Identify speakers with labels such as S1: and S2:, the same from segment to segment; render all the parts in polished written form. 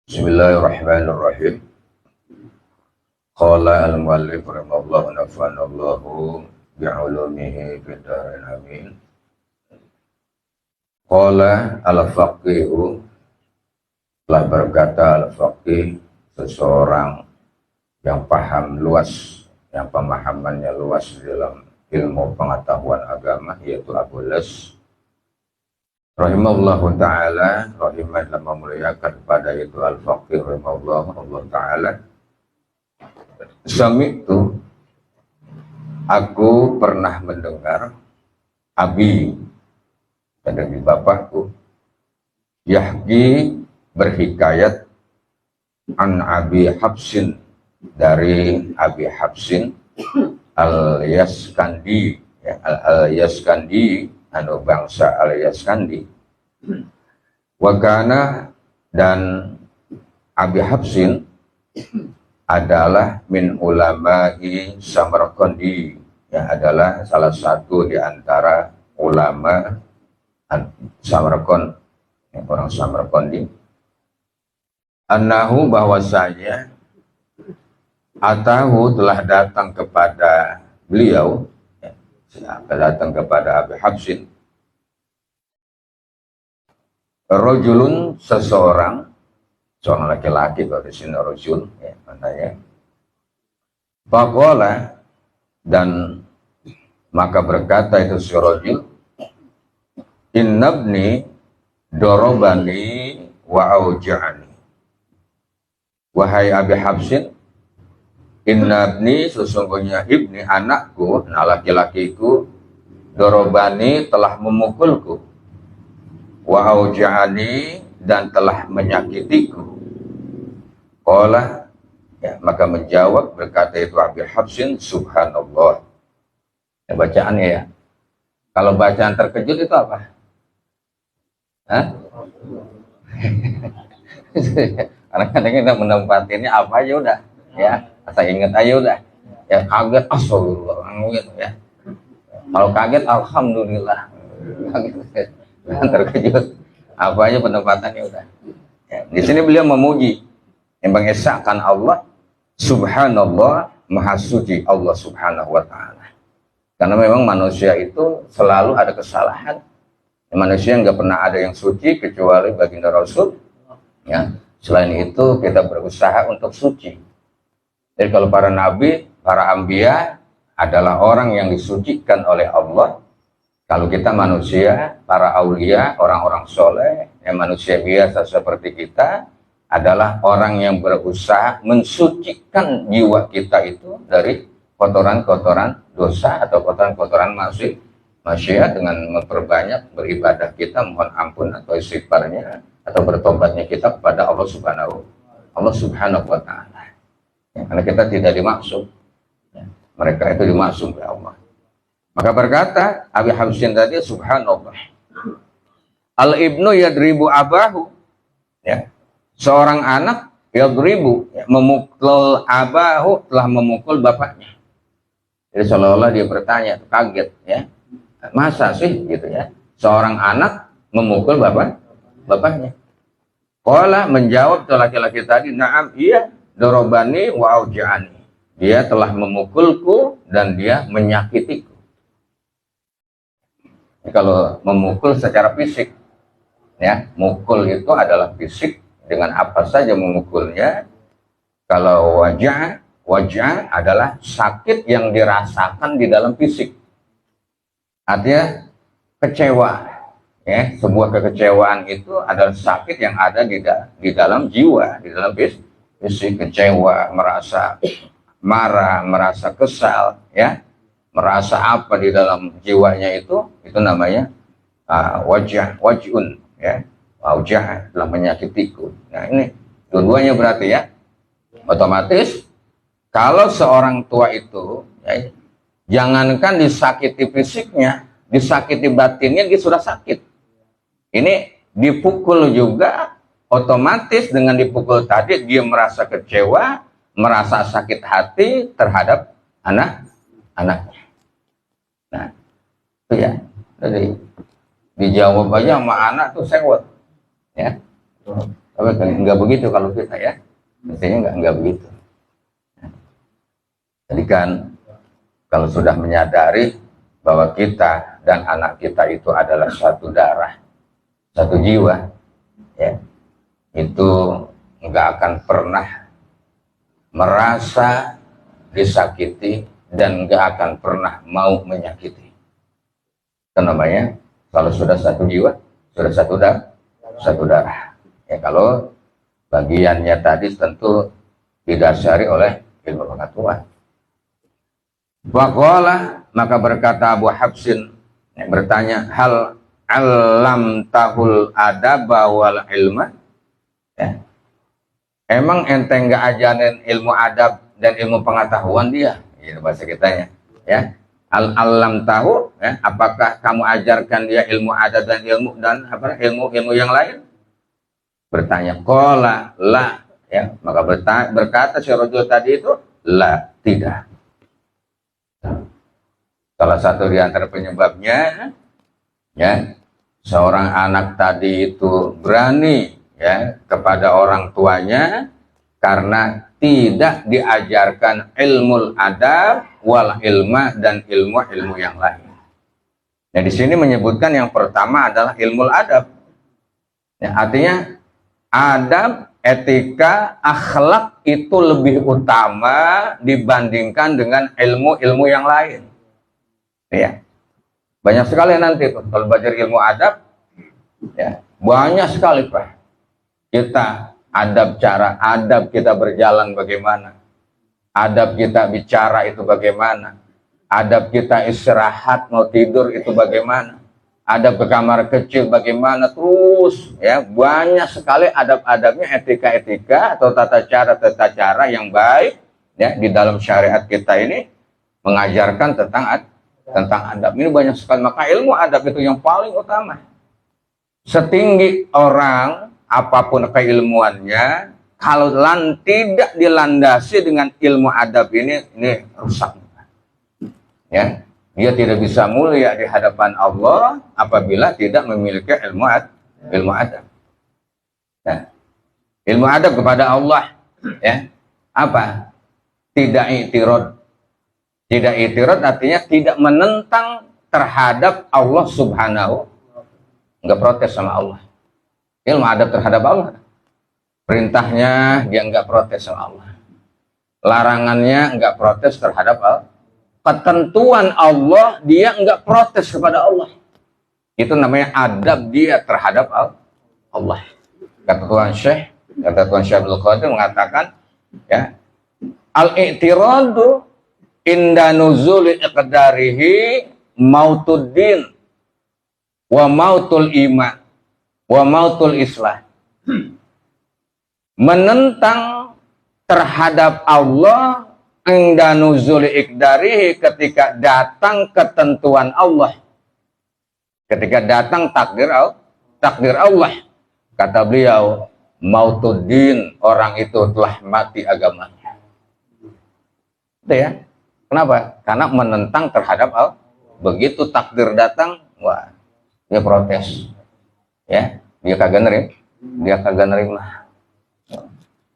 S1: Bismillahirrahmanirrahim. Qala al-muallif rahimahullah wa nafa'anallahu bi'ulumihi fid dharain amin. Qala al-faqihu, telah berkata al-faqih, seseorang yang paham luas, yang pemahamannya luas dalam ilmu pengetahuan agama, yaitu Abu Las rahimahullahu ta'ala, rahimah dan memuliakan pada itu al-faqih rahimahullahu ta'ala. Sami'tu, aku pernah mendengar abi, dari bapakku, yahki, berhikayat, an Abi Habsin, dari Abi Habsin al-Yaskandi, ya, al-Yaskandi, anu bangsa al-Yaskandi. Wakana, dan Abi Habsin adalah min ulama'i Samarqandi, ya, adalah salah satu di antara ulama Samarqand, ya, orang Samarqandi. Annahu, bahwasanya atahu, telah datang kepada beliau, ya, datang kepada Abi Habsin, rojulun, seorang laki-laki, kalau di sini rojul, ya, maknanya. Faqala, dan maka berkata itu si rojul, innabni dorobani wa auja'ani. Wahai Abi Habsin, innabni, sesungguhnya ibni, anakku, nah laki-lakiku, dorobani, telah memukulku, wa auja'ani, dan telah menyakitiku. Qala, ya, maka menjawab, berkata itu Abi Habsin, subhanallah. Ya, bacaannya ya. Kalau bacaan terkejut itu apa? Hah? Kadang-kadang kita menempatinnya apa aja udah, ya, asal ingat aja udah. Ya, kaget, astagfirullah, gitu ya. Kalau kaget, alhamdulillah. Kaget, terkejut, apa aja penempatannya udah. Ya, di sini beliau memuji, yang mengesahkan Allah, subhanallah, maha suci Allah subhanahu wa ta'ala. Karena memang manusia itu selalu ada kesalahan. Manusia nggak pernah ada yang suci kecuali baginda Rasul. Ya, selain itu kita berusaha untuk suci. Jadi kalau para nabi, para anbiya adalah orang yang disucikan oleh Allah. Kalau kita manusia, para aulia, orang-orang soleh, yang manusia biasa seperti kita, adalah orang yang berusaha mensucikan jiwa kita itu dari kotoran-kotoran dosa atau kotoran-kotoran maksiat, dengan memperbanyak beribadah kita, mohon ampun atau istighfarnya atau bertobatnya kita kepada Allah Subhanahu wa ta'ala. Ya, karena kita tidak dimaksud, ya, mereka itu dimaksud oleh Allah. Maka berkata Abi Habsin tadi, subhanallah, al-ibnu yadribu abahu, ya, seorang anak yadribu, ya, memukul abahu, telah memukul bapaknya. Jadi seolah-olah dia bertanya, kaget, ya, masa sih gitu ya, seorang anak memukul bapaknya. Qala, menjawab laki-laki tadi, na'am, iya, dorobani wa auja'ani, dia telah memukulku dan dia menyakitiku. Kalau memukul secara fisik, ya, mukul itu adalah fisik, dengan apa saja memukulnya. Kalau wajah adalah sakit yang dirasakan di dalam fisik, artinya kecewa, ya, sebuah kekecewaan itu adalah sakit yang ada di dalam jiwa, di dalam fisik. Kecewa, merasa marah, merasa kesal, ya, merasa apa di dalam jiwanya itu namanya waj'un, ya, wajah, telah menyakitiku. Nah, ini dua-duanya berarti, ya, otomatis kalau seorang tua itu, ya, jangankan disakiti fisiknya, disakiti batinnya dia sudah sakit. Ini dipukul juga, otomatis dengan dipukul tadi dia merasa kecewa, merasa sakit hati terhadap anaknya. Nah, itu ya. Jadi dijawab aja sama anak tuh sewot, ya. Tapi nggak begitu kalau kita ya, mestinya nggak begitu. Jadi kan kalau sudah menyadari bahwa kita dan anak kita itu adalah satu darah, satu jiwa, ya, itu nggak akan pernah merasa disakiti dan nggak akan pernah mau menyakiti. Itu namanya kalau sudah satu jiwa, sudah satu darah. Ya, kalau bagiannya tadi tentu didasari oleh ilmu pengetahuan. Waqala, maka berkata Abu Habsin, bertanya, hal alam tahul adaba wal ilma, ya. Emang enteng nggak ajarin ilmu adab dan ilmu pengetahuan dia? Ini bahasa kitanya, ya. Alam tahu, ya. Apakah kamu ajarkan dia ilmu adab dan ilmu yang lain? Bertanya, qala la, ya. Maka berkata si rajul tadi itu, la, tidak. Salah satu di antara penyebabnya, ya, seorang anak tadi itu berani, ya, kepada orang tuanya karena tidak diajarkan ilmu adab wal ilma dan ilmu yang lain. Nah, di sini menyebutkan yang pertama adalah ilmu adab. Ya, artinya adab, etika, akhlak itu lebih utama dibandingkan dengan ilmu-ilmu yang lain. Ya, banyak sekali nanti tuh kalau belajar ilmu adab, ya, banyak sekali Pak. Kita cara adab kita berjalan bagaimana, adab kita bicara itu bagaimana, adab kita istirahat mau tidur itu bagaimana, adab ke kamar kecil bagaimana, terus ya banyak sekali adab-adabnya, etika-etika atau tata cara yang baik, ya, di dalam syariat kita ini mengajarkan tentang adab. Ini banyak sekali, maka ilmu adab itu yang paling utama. Setinggi orang apapun keilmuannya, kalau tidak dilandasi dengan ilmu adab ini rusak. Ya, dia tidak bisa mulia di hadapan Allah apabila tidak memiliki ilmu adab. Nah, ilmu adab kepada Allah, ya, apa? Tidak i'tirad. Tidak i'tirad artinya tidak menentang terhadap Allah Subhanahu, nggak protes sama Allah. Ilmu adab terhadap Allah, perintahnya dia nggak protes sama Allah, larangannya nggak protes terhadap Allah, ketentuan Allah dia nggak protes kepada Allah. Itu namanya adab dia terhadap Allah. Kata Tuan Syekh Abdul Qadir mengatakan, ya, al-i'tiradu inda nuzuli iqdarihi mautuddin wa mautul iman wa mautul islah. Menentang terhadap Allah inda nuzuli iqdarihi, ketika datang ketentuan Allah, ketika datang takdir Allah, kata beliau, mautuddin, orang itu telah mati agamanya. Itu ya. Kenapa? Karena menentang terhadap Allah. Begitu takdir datang, wah, dia protes. Ya, dia kagak nerima.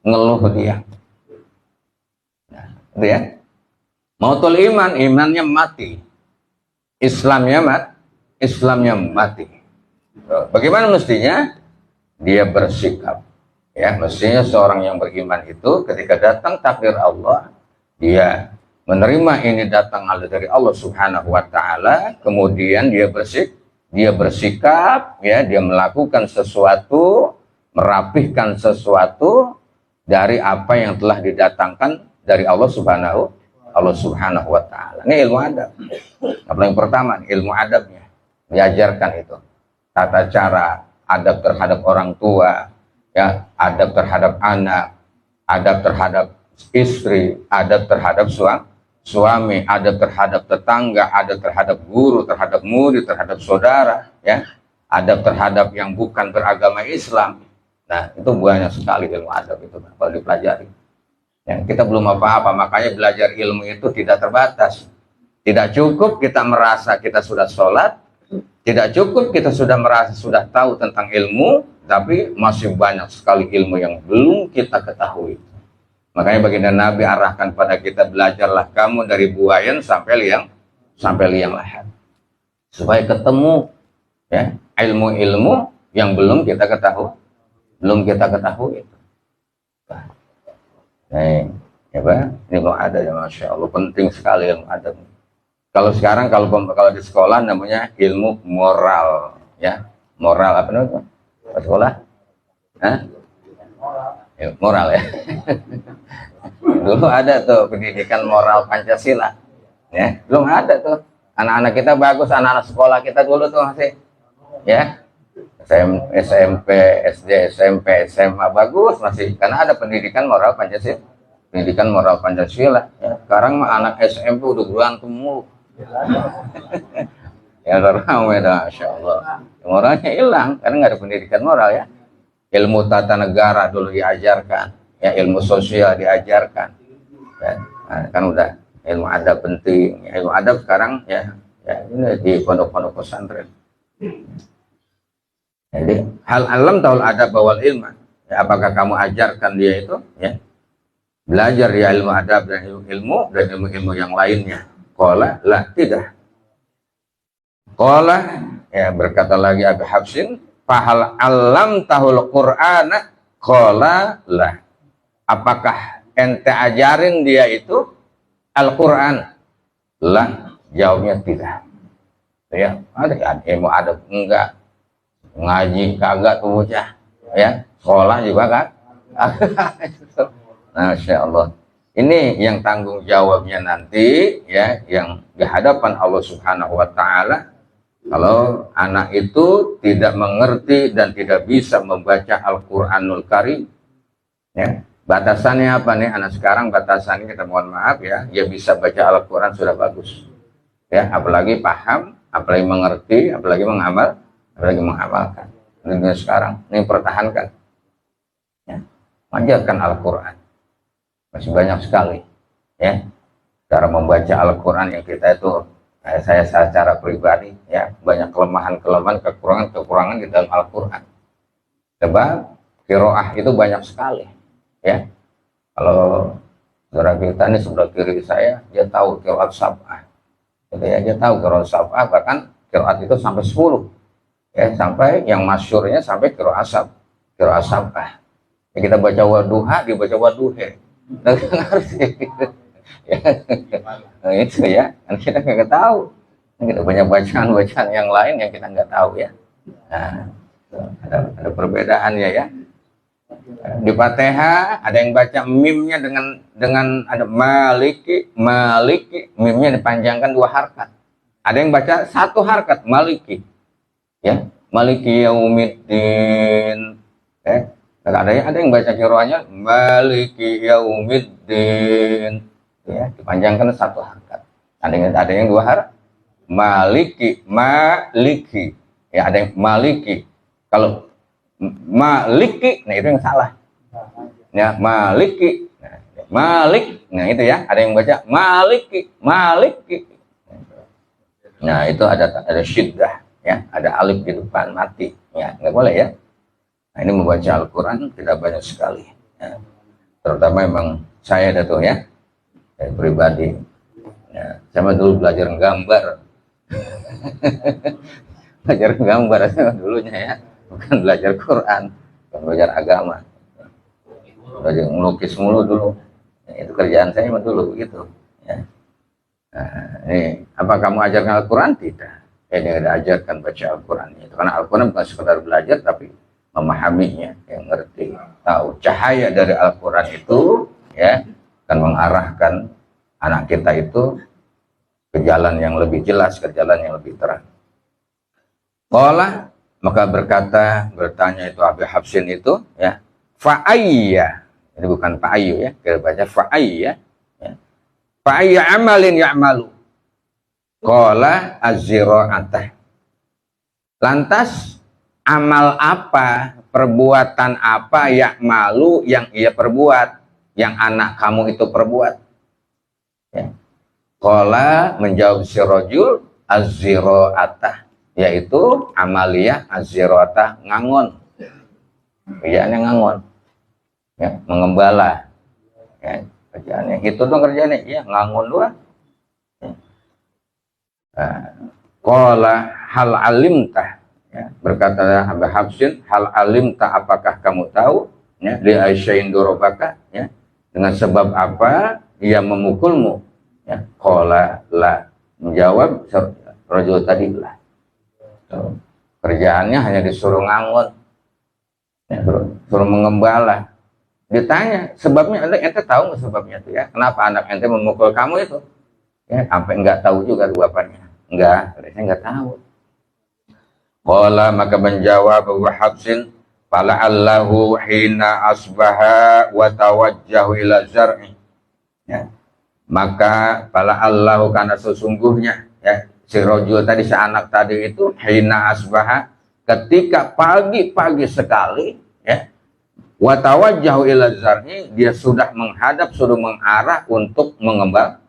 S1: Ngeluh dia. Nah, itu ya. Mautul iman, imannya mati. Islamnya mati. Bagaimana mestinya? Dia bersikap. Ya, mestinya seorang yang beriman itu ketika datang takdir Allah, dia menerima ini datang dari Allah Subhanahu wa taala, kemudian dia bersikap, ya, dia melakukan sesuatu, merapihkan sesuatu dari apa yang telah didatangkan dari Allah Subhanahu wa taala. Ini ilmu adab. Yang paling pertama ilmu adabnya diajarkan itu. Tata cara adab terhadap orang tua, ya, adab terhadap anak, adab terhadap istri, adab terhadap suami, adab terhadap tetangga, adab terhadap guru, terhadap murid, terhadap saudara, ya, adab terhadap yang bukan beragama Islam. Nah, itu banyak sekali ilmu adab itu kalau dipelajari. Ya, kita belum apa-apa, makanya belajar ilmu itu tidak terbatas. Tidak cukup kita merasa kita sudah sholat, tidak cukup kita sudah merasa sudah tahu tentang ilmu, tapi masih banyak sekali ilmu yang belum kita ketahui. Makanya baginda Nabi arahkan pada kita, belajarlah kamu dari buayan sampai liang lahat, supaya ketemu ya ilmu-ilmu yang belum kita ketahui. Nih, ya Pak, ini belum ada ya, Masya Allah, penting sekali ilmu adab. Kalau sekarang kalau di sekolah namanya ilmu moral, ya, moral apa namanya? Sekolah? Hah? Ilmu moral ya. Dulu ada tuh pendidikan moral Pancasila, ya, belum ada tuh. Anak-anak kita bagus, anak-anak sekolah kita dulu tuh masih, ya, SMP, SD, SMP, SMA bagus masih, karena ada pendidikan moral Pancasila. Pendidikan moral Pancasila. Ya. Sekarang mah anak SMP udah berantem mulu. Ya ramai dah, Masya Allah. Moralnya hilang karena nggak ada pendidikan moral ya. Ilmu tata negara dulu diajarkan, ya ilmu sosial diajarkan. Ya. Nah, kan udah ilmu adab penting. Ya, ilmu adab sekarang ya ini di pondok-pondok pesantren. Jadi hal alam taul adab bawal ilmu. Ya, apakah kamu ajarkan dia itu? Ya, belajar ya ilmu adab dan ilmu yang lainnya. Qala lah tidak. Qala ya berkata lagi Abi Hafsin, fahal alam tahul Qur'ana? Qala lah. Apakah ente ajarin dia itu Al-Quran? Lah, jawabnya tidak. Ya, ada ilmu adab enggak. Ngaji kagak tuh bocah, ya, sekolah juga kan. Masya Allah. Ini yang tanggung jawabnya nanti, ya, yang di hadapan Allah Subhanahu Wa Taala. Kalau anak itu tidak mengerti dan tidak bisa membaca Al-Quranul Karim, ya, batasannya apa nih? Anak sekarang batasannya, kita mohon maaf ya, dia bisa baca Al-Quran sudah bagus, ya, apalagi paham, apalagi mengerti, apalagi mengamalkan. Ini sekarang ini pertahankan, ya, ajarkan Al-Quran. Masih banyak sekali ya cara membaca Al-Quran yang kita itu, saya secara pribadi ya banyak kekurangan di dalam Al-Quran. Sebab qiraah itu banyak sekali ya. Kalau saudara kita ini sebelah kiri saya, dia tahu qiraat sab'ah gitu ya, dia tahu qiraat sab'ah, bahkan qiraat itu sampai 10 ya, sampai yang masyhurnya sampai qiraat sab'ah. Ya, kita baca waduha, dibaca waduhe. Nggak ngerti. Ya. Nah, itu ya, kan kita nggak tahu. Kita punya bacaan-bacaan yang lain yang kita nggak tahu ya. Nah, ada perbedaannya ya. Di Fatihah ada yang baca mimnya dengan ada maliki, mimnya dipanjangkan 2 harakat. Ada yang baca 1 harakat maliki. Ya, maliki yaumiddin. Ada yang baca qiraahnya maliki yaumiddin, ya, dipanjangkan 1 harakat. Ada yang 2 harakat. Maliki, ya, ada yang maliki. Kalau maliki, nah itu yang salah. Ya, maliki, malik, nah itu ya, ada yang baca maliki. Nah itu ada syiddah, ya, ada alif di depan mati, ya, nggak boleh ya. Nah, ini membaca Al-Quran tidak banyak sekali ya. Terutama memang saya tuh ya, saya pribadi ya, saya dulu belajar gambar. Belajar gambar dulunya ya, bukan belajar Quran, bukan belajar agama. Belajar melukis mulu dulu ya, itu kerjaan saya dulu begitu ya. Nah, ini apa kamu ajarkan Al-Quran? Tidak. Dia ajarkan baca Al-Quran itu, karena Al-Quran bukan sekedar belajar tapi memahaminya, yang ngerti, tahu cahaya dari Al-Quran itu ya akan mengarahkan anak kita itu ke jalan yang lebih jelas, ke jalan yang lebih terang. Qala, maka bertanya itu Abi Hafsin itu ya, fa'ayya, ini bukan fa'ayyu ya, kita baca fa'ayya ya. Fa'ayya amalin ya'malu. Qala az-zira'atah. Lantas amal apa, perbuatan apa ya'malu yang ia perbuat, yang anak kamu itu perbuat ya. Qala, menjawab si rajul, az-zira'atah, yaitu amaliyah az-zira'atah, ngangon kerjaannya ngangon, ya, mengembala, ya, kerjaannya itu dong kerjaannya, ya ngangon doang. Qala hal alimtah, ya, berkata Abu Habsin, hal alimtah, apakah kamu tahu, ya, li aisyain dorobaka, ya, dengan sebab apa ia memukulmu, ya. Qala la, menjawab rajul tadi lah, kerjaannya hanya disuruh ngangon, ya, suruh mengembala. Ditanya sebabnya, ente tahu nggak sebabnya itu, ya, kenapa anak ente memukul kamu itu, ya, sampai nggak tahu juga jawabannya. Enggak, saya nggak tahu. Qala, maka menjawab Abu Habsin, fala allahu hina asbaha wa tawajjahu ila zar'i, ya, maka fala allahu, karena sesungguhnya, ya, si rojul tadi, si anak tadi itu, hina asbaha, ketika pagi-pagi sekali, ya, wa tawajjahu ila zar'i, dia sudah menghadap, sudah mengarah untuk mengembala,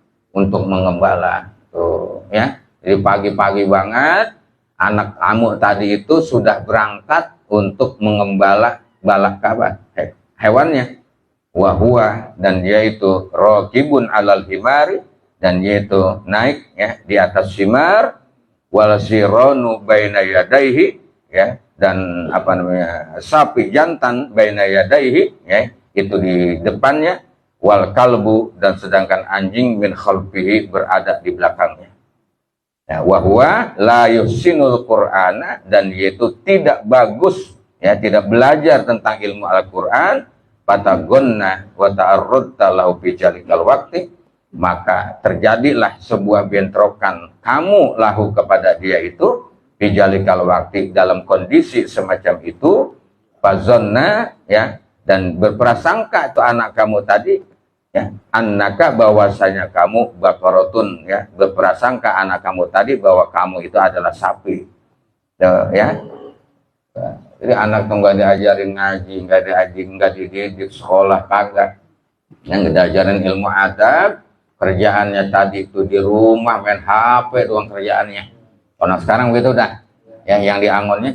S1: tuh, ya. Jadi pagi-pagi banget anak kamu tadi itu sudah berangkat untuk mengembala balak kabar hewannya, wahua, dan dia itu raqibun alal himari, dan dia itu naik, ya, di atas himar, wal siranu baina yadaihi, ya, dan apa namanya, sapi jantan baina yadaihi, ya, itu di depannya, wal kalbu, dan sedangkan anjing min khalfihi, berada di belakangnya. Ya, wahwa la yuhsinul Qur'ana, dan yaitu tidak bagus, ya, tidak belajar tentang ilmu Al-Qur'an, patagonna wa ta'arrudta lahu fi jalikal waqti, maka terjadilah sebuah bentrokan kamu lahu kepada dia itu, fi jalikal waqti, dalam kondisi semacam itu, fazonna, ya, dan berprasangka itu anak kamu tadi, ya, annaka, bahwasanya kamu bakorotun, ya, berprasangka anak kamu tadi bahwa kamu itu adalah sapi, ya. Jadi anak tuh nggak diajarin ngaji, nggak dididik sekolah, kagak, yang diajarin ilmu adab, kerjaannya tadi itu di rumah main HP doang kerjaannya. Orang sekarang begitu dah, yang diangonnya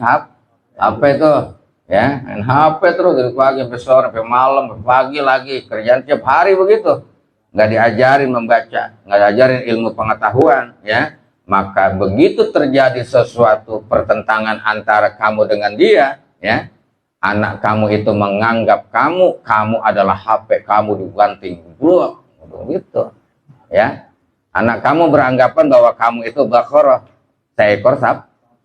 S1: HP tuh, ya, main HP terus dari pagi sampai sore, sampai malam, sampai pagi lagi, kerjaan tiap hari begitu, nggak diajarin membaca, nggak diajarin ilmu pengetahuan, ya. Maka begitu terjadi sesuatu pertentangan antara kamu dengan dia, ya, anak kamu itu menganggap kamu adalah HP, kamu dibanting blok, gitu, ya. Anak kamu beranggapan bahwa kamu itu bakoroh,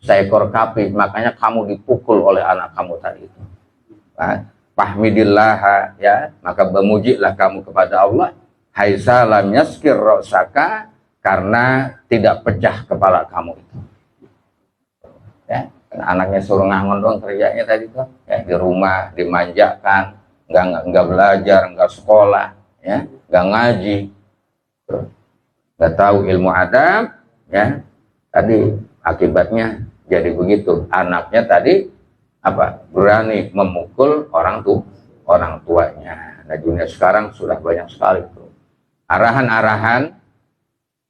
S1: seekor kapi, makanya kamu dipukul oleh anak kamu tadi itu. Fahmidillah, ya, maka bermujilah kamu kepada Allah, haisa lam yaskir ra'saka, karena tidak pecah kepala kamu itu, ya. Anaknya suruh ngangon doang kerjanya tadi tuh, ya, di rumah dimanjakan, nggak belajar, nggak sekolah, ya, nggak ngaji, nggak tahu ilmu adab, ya. Tadi akibatnya jadi begitu, anaknya tadi apa, berani memukul orang tuanya. Nah, dunia sekarang sudah banyak sekali tuh arahan-arahan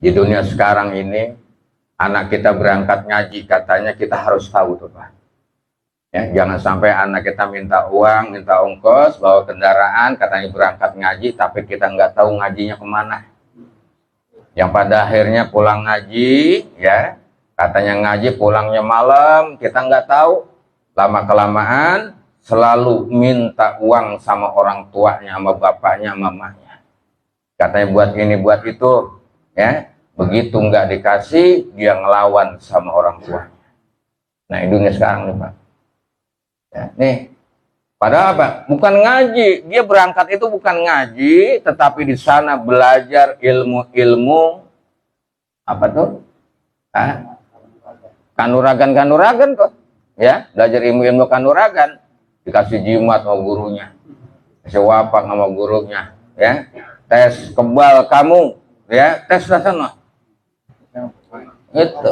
S1: di dunia sekarang ini. Anak kita berangkat ngaji, katanya kita harus tahu tuh, Pak, ya, jangan sampai anak kita minta uang, minta ongkos, bawa kendaraan, katanya berangkat ngaji, tapi kita nggak tahu ngajinya kemana, yang pada akhirnya pulang ngaji, ya, katanya ngaji, pulangnya malam, kita nggak tahu. Lama-kelamaan selalu minta uang sama orang tuanya, sama bapaknya, mamanya. Katanya buat ini, buat itu, ya. Begitu nggak dikasih, dia ngelawan sama orang tuanya. Nah, di dunia sekarang nih, Pak. Ya, nih, padahal apa? Bukan ngaji. Dia berangkat itu bukan ngaji, tetapi di sana belajar ilmu-ilmu apa tuh? Kanuragan tuh, ya, belajar ilmu-ilmu kanuragan, dikasih jimat sama gurunya, kasih wapak sama gurunya, ya, tes kebal kamu, ya, tes sana, gitu.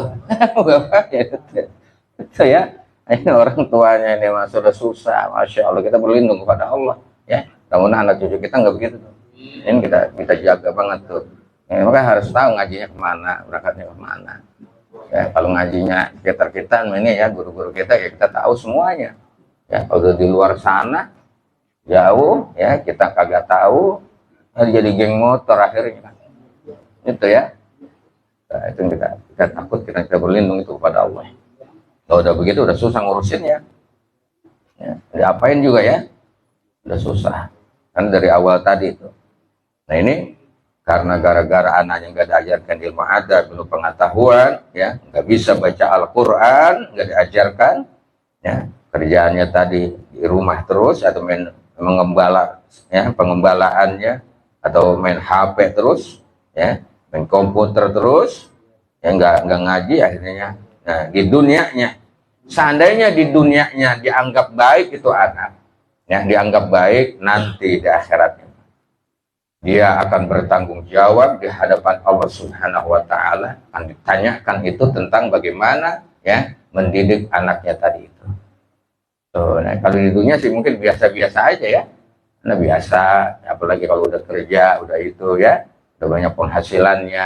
S1: Itu, ya, ini orang tuanya ini mas sudah susah, masya Allah, kita berlindung kepada Allah, ya, namun anak cucu kita nggak begitu, ini kita jaga banget tuh, ya, maka harus tahu ngajinya kemana, berangkatnya kemana. Ya, kalau ngajinya sekitar kita ini, ya, guru-guru kita, ya, kita tahu semuanya, Ya, kalau di luar sana jauh ya kita kagak tahu, jadi geng motor akhirnya. Itu ya. Nah, itu kita takut, kita berlindung itu kepada Allah. Kalau udah begitu udah susah ngurusin ya. Diapain juga ya, udah susah. Kan dari awal tadi itu. Nah ini karena gara-gara anaknya nggak diajarkan ilmu adab, ilmu pengetahuan, ya nggak bisa baca Al-Quran, nggak diajarkan, ya kerjaannya tadi di rumah terus atau main mengembala, ya pengembalaannya atau main HP terus, ya main komputer terus, ya nggak ngaji akhirnya. Nah di dunianya, seandainya di dunianya dianggap baik itu anak, ya dianggap baik, nanti di akhiratnya dia akan bertanggung jawab di hadapan Allah Subhanahu wa Ta'ala, akan ditanyakan itu tentang bagaimana ya mendidik anaknya tadi itu. Nah kalau di dunia sih mungkin biasa-biasa aja ya, karena biasa, apalagi kalau udah kerja, udah itu ya, udah banyak penghasilannya,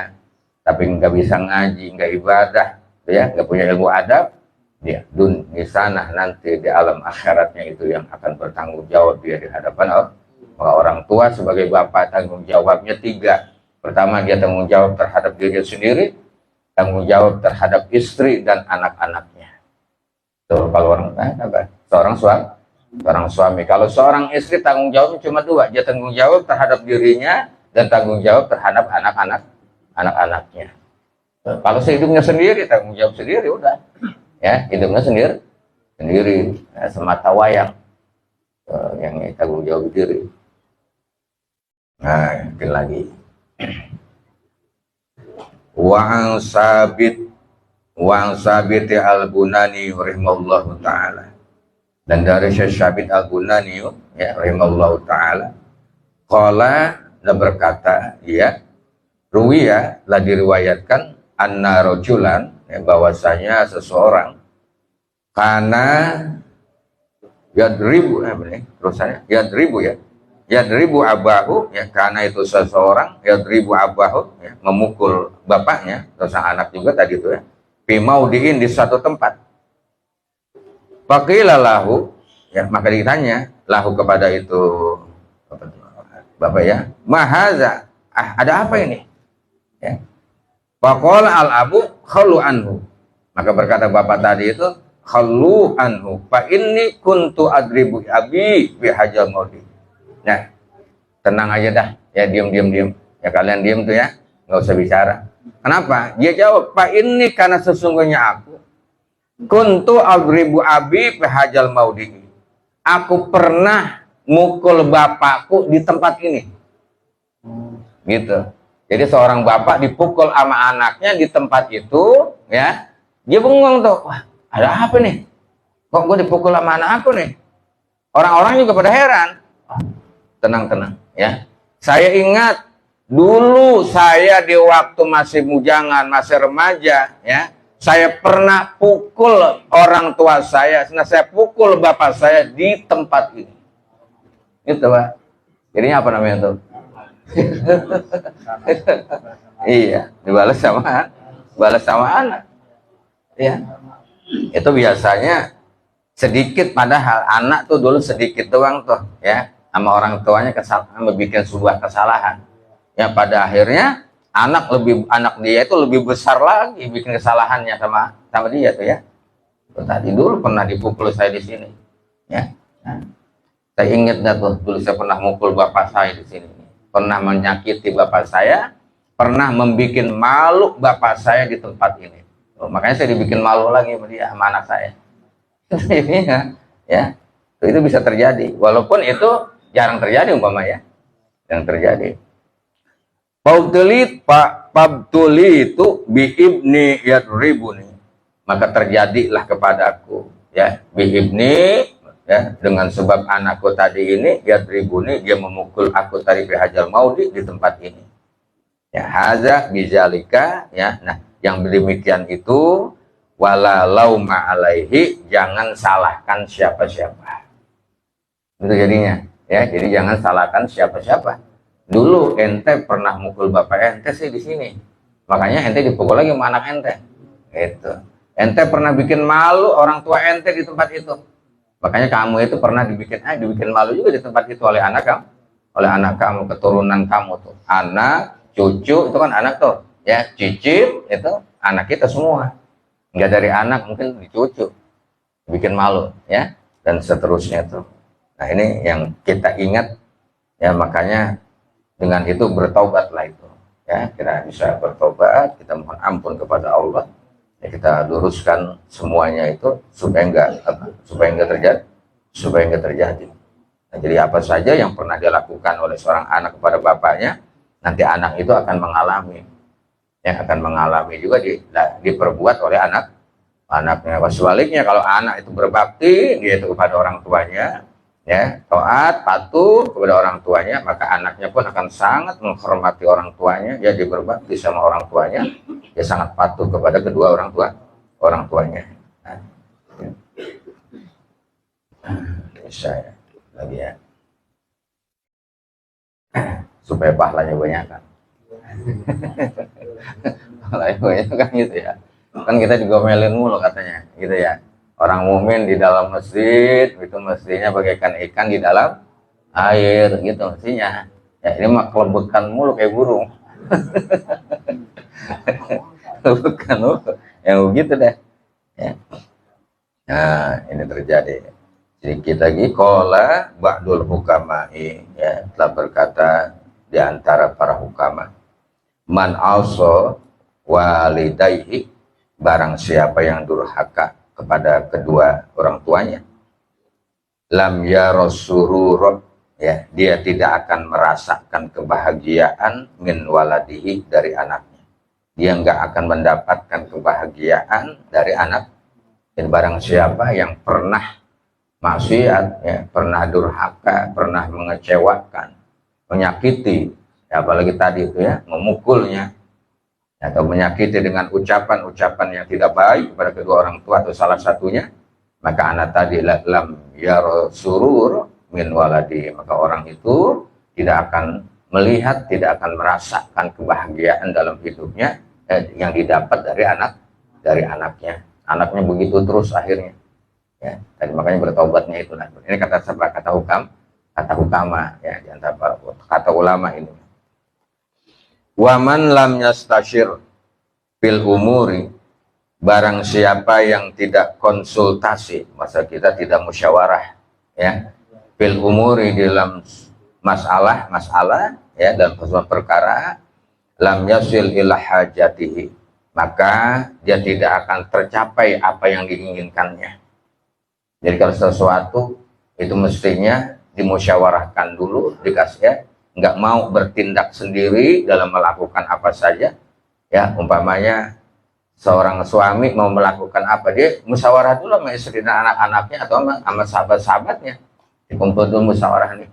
S1: tapi nggak bisa ngaji, nggak ibadah, ya nggak punya ilmu adab, dia di sana nanti di alam akhiratnya itu yang akan bertanggung jawab dia di hadapan orang tua. Sebagai bapak tanggung jawabnya 3. Pertama, dia tanggung jawab terhadap diri sendiri, tanggung jawab terhadap istri dan anak-anaknya. Tuh kalau seorang suami, kalau seorang istri tanggung jawabnya cuma 2, dia tanggung jawab terhadap dirinya dan tanggung jawab terhadap anak-anaknya. Kalau hidupnya sendiri, tanggung jawab sendiri udah, ya hidupnya sendiri, ya, semata wayang, yang tanggung jawab diri. Nah, itu lagi. Wa'ang sabit al-Bunani rahimahullahu ta'ala. Dan dari Syekh Sabit al-Bunani ya rahimahullahu ta'ala, qala, dan berkata, ya ruwiya, lah diriwayatkan, anna rojulan, ya, bahwasanya seseorang karena yadribu, terusannya yadribu abahu, ya karena itu seseorang yadribu abahu, ya, memukul bapaknya atau sang anak juga tadi itu ya, bimaudiin, di suatu tempat. Faqila lahu, ya maka ditanya lahu kepada itu bapak ya, mahaza, ada apa ini ya. Faqala al abu khalu anhu, maka berkata bapak tadi itu, khalu anhu fa inni kuntu adribu abi bihajal maudi. Nah, tenang aja dah, ya diam. Ya kalian diam tuh ya, nggak usah bicara. Kenapa? Dia jawab, Pak ini karena sesungguhnya aku kuntu adribu abi bihajal maudi. Aku pernah mukul bapakku di tempat ini. Gitu. Jadi seorang bapak dipukul sama anaknya di tempat itu, ya. Dia bengong tuh, wah ada apa nih? Kok gue dipukul sama anak aku nih? Orang-orang juga pada heran. Tenang, ya. Saya ingat dulu saya di waktu masih bujangan, masih remaja, ya. Saya pernah pukul orang tua saya, saya pukul bapak saya di tempat ini. Itu Pak. Jadinya apa namanya tuh? Iya, dibalas sama anak. Ya. Itu biasanya sedikit, padahal anak tuh dulu sedikit doang tuh, ya. Sama orang tuanya membuat sebuah kesalahan. Ya pada akhirnya anak dia itu lebih besar lagi bikin kesalahannya sama dia tuh ya. Tuh, tadi dulu pernah dipukul saya di sini. Ya. Nah, saya ingat dah tuh, dulu saya pernah mukul bapak saya di sini. Pernah menyakiti bapak saya, pernah membuat malu bapak saya di tempat ini. Oh, makanya saya dibikin malu lagi sama dia, sama anak saya. Ya, itu bisa terjadi. Walaupun itu jarang terjadi umpama ya, yang terjadi. Pabtuli itu bi ibni yadribuni, maka terjadilah kepadaku ya bi ibni, ya dengan sebab anakku tadi ini yadribuni, dia memukul aku tadi bihajal maudi di tempat ini. Ya haza bizalika, ya. Nah, yang demikian itu wala lauma alaihi, jangan salahkan siapa-siapa. Itu jadinya, ya. Jadi jangan salahkan siapa-siapa. Dulu ente pernah mukul bapak ente sih di sini, makanya ente dipukul lagi sama anak ente. Itu. Ente pernah bikin malu orang tua ente di tempat itu, Makanya kamu itu pernah dibikin malu juga di tempat itu oleh anak kamu, keturunan kamu tuh, anak, cucu itu kan anak tuh, ya, cicit itu anak kita semua, nggak dari anak mungkin di cucu, bikin malu, ya, dan seterusnya tuh. Nah ini yang kita ingat, ya, makanya dengan itu bertobatlah itu, ya, kita bisa bertobat, kita mohon ampun kepada Allah, ya, kita luruskan semuanya itu supaya enggak terjadi. Nah, jadi apa saja yang pernah dilakukan oleh seorang anak kepada bapaknya, nanti anak itu akan mengalami, ya, akan mengalami juga diperbuat oleh anaknya. Sebaliknya kalau anak itu berbakti dia itu kepada orang tuanya, ya, taat, patuh kepada orang tuanya, maka anaknya pun akan sangat menghormati orang tuanya, ya, dia berbakti sama orang tuanya, dia sangat patuh kepada kedua orang tuanya. Nah, bisa ya, lagi ya, supaya pahalanya banyak kan. Pahalanya banyak kan gitu ya. Kan kita digomelin mulu katanya, gitu ya. Orang mukmin di dalam masjid itu mestinya bagaikan ikan di dalam air gitu mestinya. Ya ini mah kelebekan mulu kayak burung. Kelebekan mulu, yang begitu deh. Ya. Nah ini terjadi. Jadi kita kola ba'dul hukama'i, ya, telah berkata di antara para hukama, man also walidayhi, barang siapa yang durhaka kepada kedua orang tuanya, lam yarosururo, ya, dia tidak akan merasakan kebahagiaan min waladihi, dari anaknya. Dia nggak akan mendapatkan kebahagiaan dari anak. Dan barang siapa yang pernah maksiat, ya, pernah durhaka, pernah mengecewakan, menyakiti, ya, apalagi tadi itu ya, memukulnya atau menyakiti dengan ucapan-ucapan yang tidak baik kepada kedua orang tua atau salah satunya, maka anak tadi lam yarosurur min waladi, maka orang itu tidak akan melihat, tidak akan merasakan kebahagiaan dalam hidupnya, yang didapat dari anaknya. Anaknya begitu terus akhirnya, ya. Tadi makanya bertobatnya itu. Ini kata siapa? Kata hukama, ya, di antara kata ulama ini. Waman lam yastashir fil umuri, barang siapa yang tidak konsultasi, masa kita tidak musyawarah, ya, fil umuri, dalam masalah, ya, dalam perkara, lam yasil ila hajatihi, maka dia tidak akan tercapai apa yang diinginkannya. Jadi kalau sesuatu itu mestinya dimusyawarahkan dulu, dikasih, ya, nggak mau bertindak sendiri dalam melakukan apa saja, ya, umpamanya seorang suami mau melakukan apa, dia musyawarah dulu sama istri dan anak-anaknya atau sama sahabat-sahabatnya, dikumpul dulu musyawarah nih,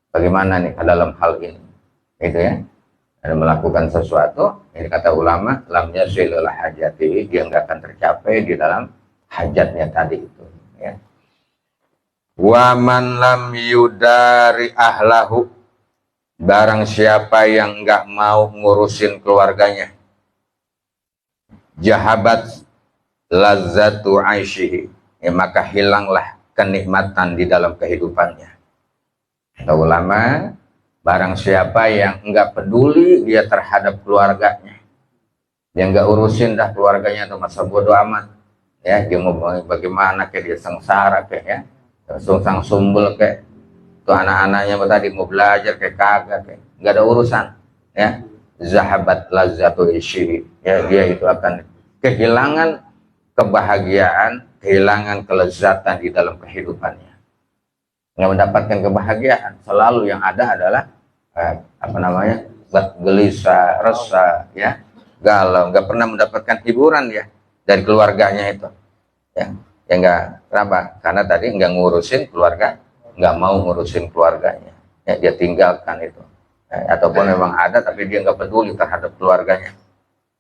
S1: bagaimana nih dalam hal ini, gitu ya. Dan melakukan sesuatu, ini kata ulama, lam yasilul hajati, dia nggak akan tercapai di dalam hajatnya tadi itu, ya. Wa man lam yudari ahlahu, barang siapa yang nggak mau ngurusin keluarganya, jahabat lazatu aisyihi, ya, maka hilanglah kenikmatan di dalam kehidupannya. Kata ulama, barang siapa yang enggak peduli dia terhadap keluarganya, dia enggak urusin dah keluarganya, atau masa bodoh amat, ya, dia mau bagaimana kayak dia sengsara kayak, ya, sungsang sumbul kayak tuh anak-anaknya tadi mau belajar kayak kagak, kayak enggak ada urusan, ya, zahabat lazatu isyi, ya, dia itu akan kehilangan kebahagiaan, kehilangan kelezatan di dalam kehidupannya, nggak mendapatkan kebahagiaan. Selalu yang ada adalah gelisah, resah, ya, galau, nggak pernah mendapatkan hiburan ya dari keluarganya itu, ya, ya nggak, kenapa? Karena tadi nggak ngurusin keluarga, nggak mau ngurusin keluarganya, ya, dia tinggalkan itu, ya, ataupun memang ada tapi dia nggak peduli terhadap keluarganya.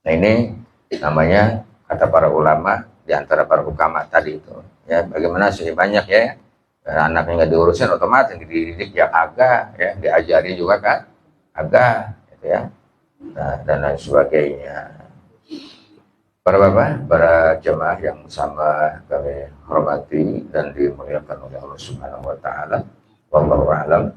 S1: Nah ini namanya, kata para ulama di antara para hukama tadi itu, ya, bagaimana sih banyak, ya, anaknya nggak diurusin, otomatis dididik ya agak, ya, diajari juga kan agak, gitu ya, nah, dan lain sebagainya. Para bapak, para jemaah yang sama kami hormati dan dimuliakan oleh Allah Subhanahu wa taala. Wallahu a'lam.